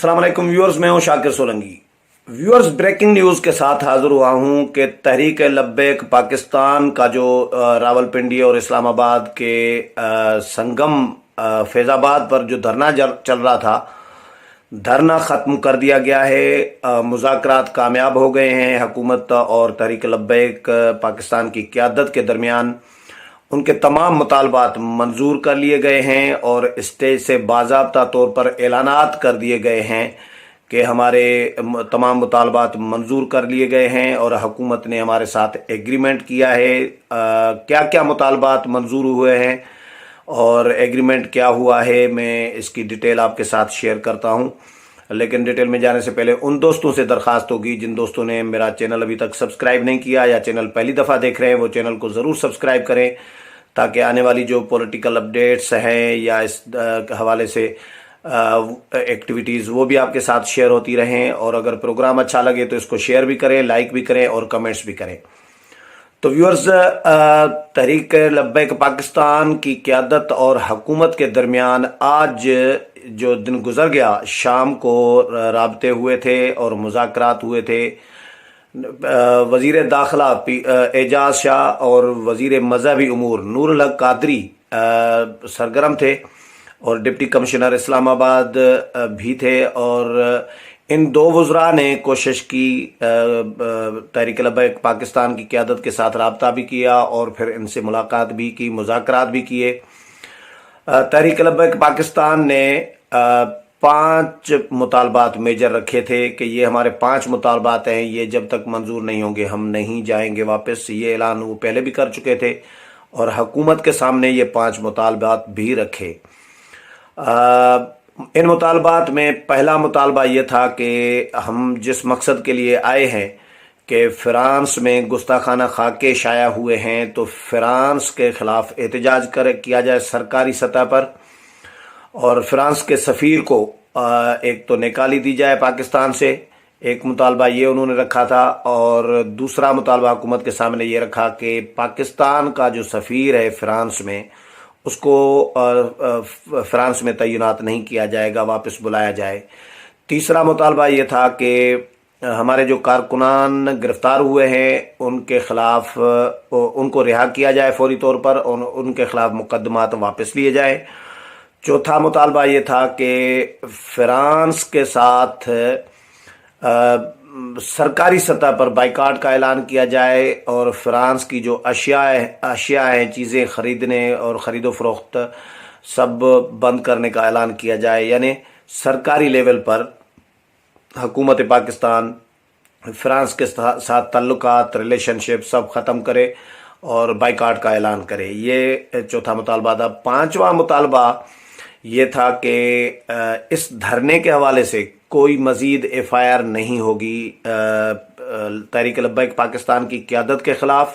अस्सलाम वालेकुम व्यूअर्स, मैं हूं Shakir Solanki. Viewers, breaking news के साथ हाजिर हुआ हूं कि तहरीक लब्बैक पाकिस्तान का जो रावलपिंडी और इस्लामाबाद के संगम फैज़ाबाद पर जो धरना चल रहा था, धरना ख़त्म कर दिया गया है। मुज़ाकरात कामयाब हो गए हैं। हुकूमत और तहरीक लब्बैक पाकिस्तान की क़यादत के दरमियान उनके तमाम मुतालबात मंजूर कर लिए गए हैं और स्टेज से बाज़ाब्ता तौर पर ऐलानात कर दिए गए हैं कि हमारे तमाम मुतालबात मंजूर कर लिए गए हैं और हुकूमत ने हमारे साथ एग्रीमेंट किया है। क्या क्या मुतालबात मंजूर हुए हैं और एग्रीमेंट क्या हुआ है, मैं इसकी डिटेल आपके साथ शेयर करता हूं। लेकिन डिटेल में जाने से पहले उन दोस्तों से दरख्वास्त होगी जिन दोस्तों ने मेरा चैनल अभी तक सब्सक्राइब नहीं किया या चैनल पहली दफ़ा देख रहे हैं, वो चैनल को ज़रूर सब्सक्राइब करें ताकि आने वाली जो पॉलिटिकल अपडेट्स हैं या इस हवाले से एक्टिविटीज़ वो भी आपके साथ शेयर होती रहें। और अगर प्रोग्राम अच्छा लगे तो इसको शेयर भी करें, लाइक भी करें और कमेंट्स भी करें। तो व्यूअर्स, तहरीक लब्बैक पाकिस्तान की क़यादत और हुकूमत के दरमियान आज जो दिन गुजर गया, शाम को राबते हुए थे और मुज़ाकरात हुए थे। वज़ीर दाखिला एजाज शाह और वज़ीर मज़हबी उमूर नूरुल हक कादरी सरगर्म थे और डिप्टी कमिश्नर इस्लामाबाद भी थे। और इन दो वज़रा ने कोशिश की तहरीक लब्बैक पाकिस्तान की क़यादत के साथ रब्ता भी किया और फिर इनसे मुलाकात भी की, मुज़ाकरात भी किए। तहरीक लब्बैक पाकिस्तान ने 5 मुतालबात मेजर रखे थे कि ये हमारे 5 मुतालबात हैं, ये जब तक मंजूर नहीं होंगे हम नहीं जाएंगे वापस। ये ऐलान वो पहले भी कर चुके थे और हुकूमत के सामने ये 5 मुतालबात भी रखे। इन मुतालबात में पहला मुतालबा ये था कि हम जिस मकसद के लिए आए हैं कि फ़्रांस में गुस्ताखाना खाके शाया हुए हैं, तो फ़्रांस के ख़िलाफ़ एहतजाज किया जाए सरकारी सतह पर और फ़्रांस के सफ़ीर को एक तो निकाली दी जाए पाकिस्तान से। एक मुतालबा ये उन्होंने रखा था और दूसरा मुतालबा हुकूमत के सामने ये रखा कि पाकिस्तान का जो सफ़ीर है फ़्रांस में, उसको फ़्रांस में तैनात नहीं किया जाएगा, वापस बुलाया जाए। तीसरा मुतालबा ये था कि हमारे जो कारकुनान गिरफ़्तार हुए हैं उनके ख़िलाफ़ उनको रिहा किया जाए फौरी तौर पर और उनके ख़िलाफ़ मुकदमात वापस लिए जाए। चौथा मुतालबा ये था कि फ़्रांस के साथ सरकारी सतह पर बाइकाट का ऐलान किया जाए और फ़्रांस की जो अशिया हैं, चीज़ें ख़रीदने और ख़रीदो फ़रोख्त सब बंद करने का ऐलान किया जाए। यानी सरकारी लेवल पर हुकूमत पाकिस्तान फ़्रांस के साथ ताल्लुकात, रिलेशनशिप सब ख़त्म करे और बाइकाट का ऐलान करे। ये चौथा मुतालबा था। पाँचवा मुतालबा ये था कि इस धरने के हवाले से कोई मज़ीद FIR नहीं होगी तहरीक लब्बैक पाकिस्तान की क़यादत के ख़िलाफ़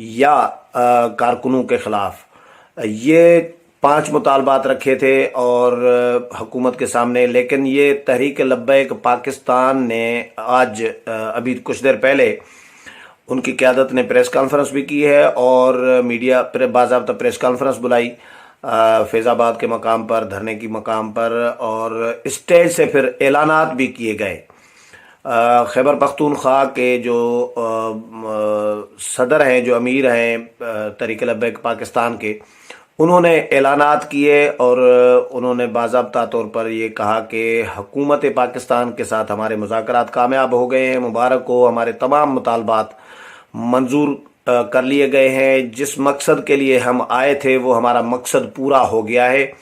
या कारकुनों के ख़िलाफ़। ये 5 मुतालबात रखे थे और हुकूमत के सामने। लेकिन ये तहरीक लब्बैक पाकिस्तान ने आज अभी कुछ देर पहले उनकी क़यादत ने प्रेस कॉन्फ्रेंस भी की है और मीडिया पर बाज़ाब्ता प्रेस कॉन्फ्रेंस बुलाई फैज़ाबाद के मकाम पर, धरने की मकाम पर, और स्टेज से फिर ऐलानात भी किए गए। खैबर पख्तूनख्वा के जो सदर हैं, जो अमीर हैं तहरीक लब्बैक पाकिस्तान के, उन्होंने ऐलानात किए और उन्होंने बाज़ाब्ता तौर पर ये कहा कि हुकूमत पाकिस्तान के साथ हमारे मुज़ाकरात कामयाब हो गए हैं, मुबारक हो, हमारे तमाम मुतालबात मंजूर कर लिए गए हैं। जिस मकसद के लिए हम आए थे वो हमारा मकसद पूरा हो गया है।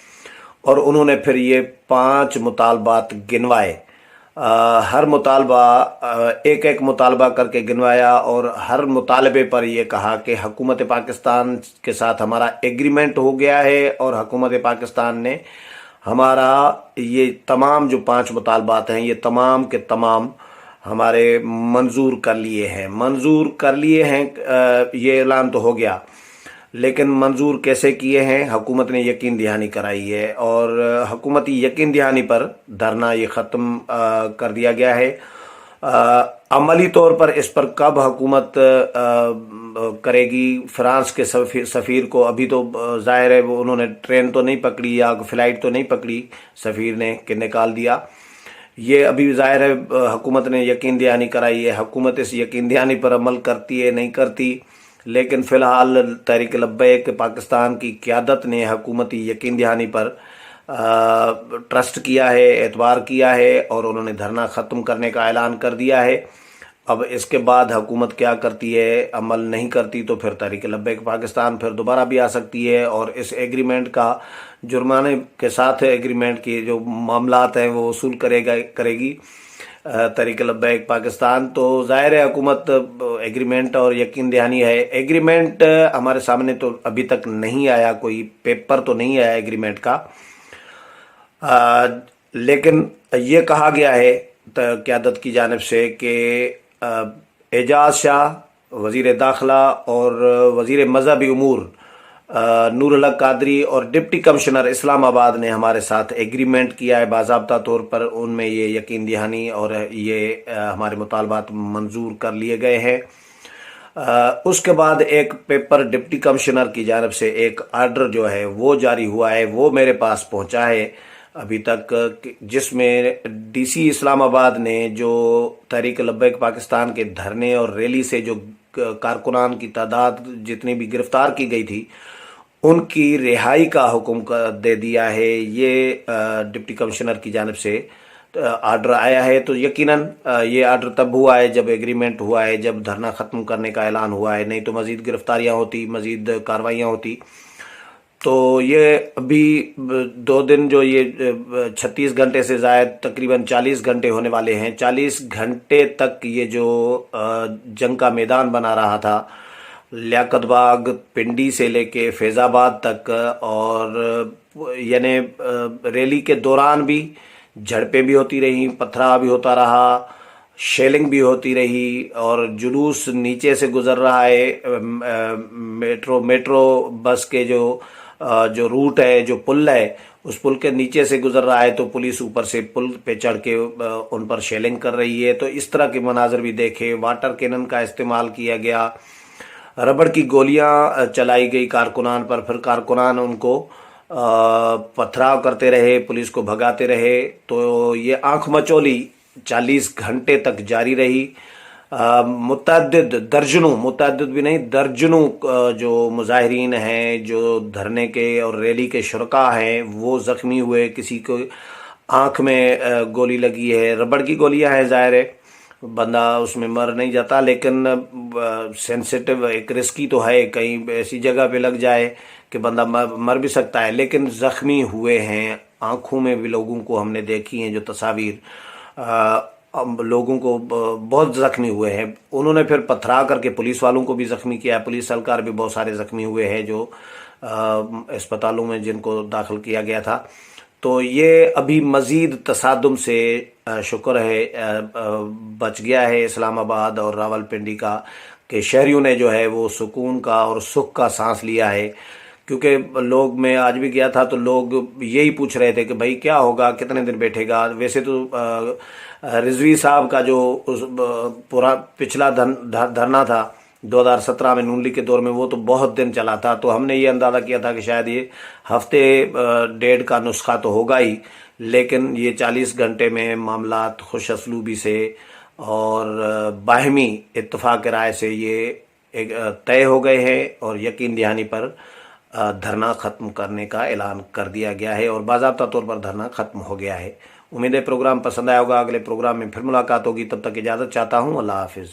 और उन्होंने फिर ये 5 मुतालबात गिनवाए। हर मुतालबा एक एक मुतालबा करके गिनवाया और हर मुतालबे पर यह कहा कि हुकूमत पाकिस्तान के साथ हमारा एग्रीमेंट हो गया है और हुकूमत पाकिस्तान ने हमारा ये तमाम जो 5 मुतालबात हैं, ये तमाम के तमाम हमारे मंजूर कर लिए हैं। ये ऐलान तो हो गया, लेकिन मंजूर कैसे किए हैं, हुकूमत ने यकीन दहानी कराई है और हुकूमती यकीन दहानी पर धरना ये ख़त्म कर दिया गया है। अमली तौर पर इस पर कब हुकूमत करेगी, फ़्रांस के सफ़ीर को अभी तो ज़ाहिर है वो उन्होंने ट्रेन तो नहीं पकड़ी या फ़्लाइट तो नहीं पकड़ी, सफ़ीर ने कि निकाल दिया, یہ ابھی ظاہر ہے حکومت نے یقین دہانی کرائی ہے، حکومت اس یقین دہانی پر عمل کرتی ہے نہیں کرتی، لیکن فی الحال تحریک لبیک پاکستان کی قیادت نے حکومتی یقین دہانی پر ٹرسٹ کیا ہے، اعتبار کیا ہے، اور انہوں نے دھرنا ختم کرنے کا اعلان کر دیا ہے۔ اب اس کے بعد حکومت کیا کرتی ہے، عمل نہیں کرتی تو پھر تحریک لبیک پاکستان پھر دوبارہ بھی آ سکتی ہے، اور اس ایگریمنٹ کا جرمانے کے ساتھ ایگریمنٹ کی جو معاملات ہیں وہ وصول کرے گی تحریک لبیک پاکستان۔ تو ظاہر ہے حکومت ایگریمنٹ اور یقین دہانی ہے، ایگریمنٹ ہمارے سامنے تو ابھی تک نہیں آیا، کوئی پیپر تو نہیں آیا ایگریمنٹ کا، لیکن یہ کہا گیا ہے قیادت کی جانب سے کہ اعجاز شاہ وزیر داخلہ اور وزیر مذہبی امور نور الحق قادری اور ڈپٹی کمشنر اسلام آباد نے ہمارے ساتھ ایگریمنٹ کیا ہے باضابطہ طور پر، ان میں یہ یقین دہانی اور یہ ہمارے مطالبات منظور کر لیے گئے ہیں۔ اس کے بعد ایک پیپر ڈپٹی کمشنر کی جانب سے ایک آرڈر جو ہے وہ جاری ہوا ہے، وہ میرے پاس پہنچا ہے ابھی تک، جس میں ڈی سی اسلام آباد نے جو تحریک لبیک پاکستان کے دھرنے اور ریلی سے جو کارکنان کی تعداد جتنی بھی گرفتار کی گئی تھی ان کی رہائی کا حکم دے دیا ہے۔ یہ ڈپٹی کمشنر کی جانب سے آرڈر آیا ہے، تو یقیناً یہ آرڈر تب ہوا ہے جب ایگریمنٹ ہوا ہے، جب دھرنا ختم کرنے کا اعلان ہوا ہے، نہیں تو مزید گرفتاریاں ہوتی، مزید کاروائیاں ہوتی۔ تو یہ ابھی 2 دن جو یہ 36 گھنٹے سے زائد تقریباً 40 گھنٹے ہونے والے ہیں، 40 گھنٹے تک یہ جو جنگ کا میدان بنا رہا تھا، لیاقت باغ پنڈی سے لے کے فیض آباد تک، اور یعنی ریلی کے دوران بھی جھڑپیں بھی ہوتی رہیں، پتھراؤ بھی ہوتا رہا، شیلنگ بھی ہوتی رہی، اور جلوس نیچے سے گزر رہا ہے، میٹرو بس کے جو روٹ ہے، جو پل ہے، اس پل کے نیچے سے گزر رہا ہے، تو پولیس اوپر سے پل پہ چڑھ کے ان پر شیلنگ کر رہی ہے۔ تو اس طرح کے مناظر بھی دیکھے، واٹر کینن کا استعمال کیا گیا، ربڑ کی گولیاں چلائی گئی کارکنان پر، پھر کارکنان ان کو پتھراؤ کرتے رہے، پولیس کو بھگاتے رہے۔ تو یہ آنکھ مچولی 40 گھنٹے تک جاری رہی۔ متعدد بھی نہیں، درجنوں جو مظاہرین ہیں، جو دھرنے کے اور ریلی کے شرکاء ہیں، وہ زخمی ہوئے، کسی کو آنکھ میں گولی لگی ہے، ربڑ کی گولیاں ہیں، ظاہر ہے بندہ اس میں مر نہیں جاتا، لیکن سینسیٹیو ایک رسکی تو ہے، کہیں ایسی جگہ پہ لگ جائے کہ بندہ مر بھی سکتا ہے، لیکن زخمی ہوئے ہیں۔ آنکھوں میں بھی لوگوں کو ہم نے دیکھی ہیں جو تصاویر، لوگوں کو بہت زخمی ہوئے ہیں۔ انہوں نے پھر پتھرا کر کے پولیس والوں کو بھی زخمی کیا، پولیس اہلکار بھی بہت سارے زخمی ہوئے ہیں جو اسپتالوں میں جن کو داخل کیا گیا تھا۔ تو یہ ابھی مزید تصادم سے شکر ہے بچ گیا ہے اسلام آباد اور راول پنڈی کا، کہ شہریوں نے جو ہے وہ سکون کا اور سکھ کا سانس لیا ہے، کیونکہ لوگ، میں آج بھی گیا تھا تو لوگ یہی پوچھ رہے تھے کہ بھائی کیا ہوگا، کتنے دن بیٹھے گا۔ ویسے تو رضوی صاحب کا جو پچھلا دھرنا تھا 2017 میں نون لیگ کے دور میں، وہ تو بہت دن چلا تھا، تو ہم نے یہ اندازہ کیا تھا کہ شاید یہ ہفتے ڈیڑھ کا نسخہ تو ہوگا ہی، لیکن یہ 40 گھنٹے میں معاملات خوش اسلوبی سے اور باہمی اتفاق رائے سے یہ طے ہو گئے ہیں، اور یقین دہانی پر دھرنا ختم کرنے کا اعلان کر دیا گیا ہے، اور باضابطہ طور پر دھرنا ختم ہو گیا ہے۔ امید ہے پروگرام پسند آیا ہوگا، اگلے پروگرام میں پھر ملاقات ہوگی، تب تک اجازت چاہتا ہوں، اللہ حافظ۔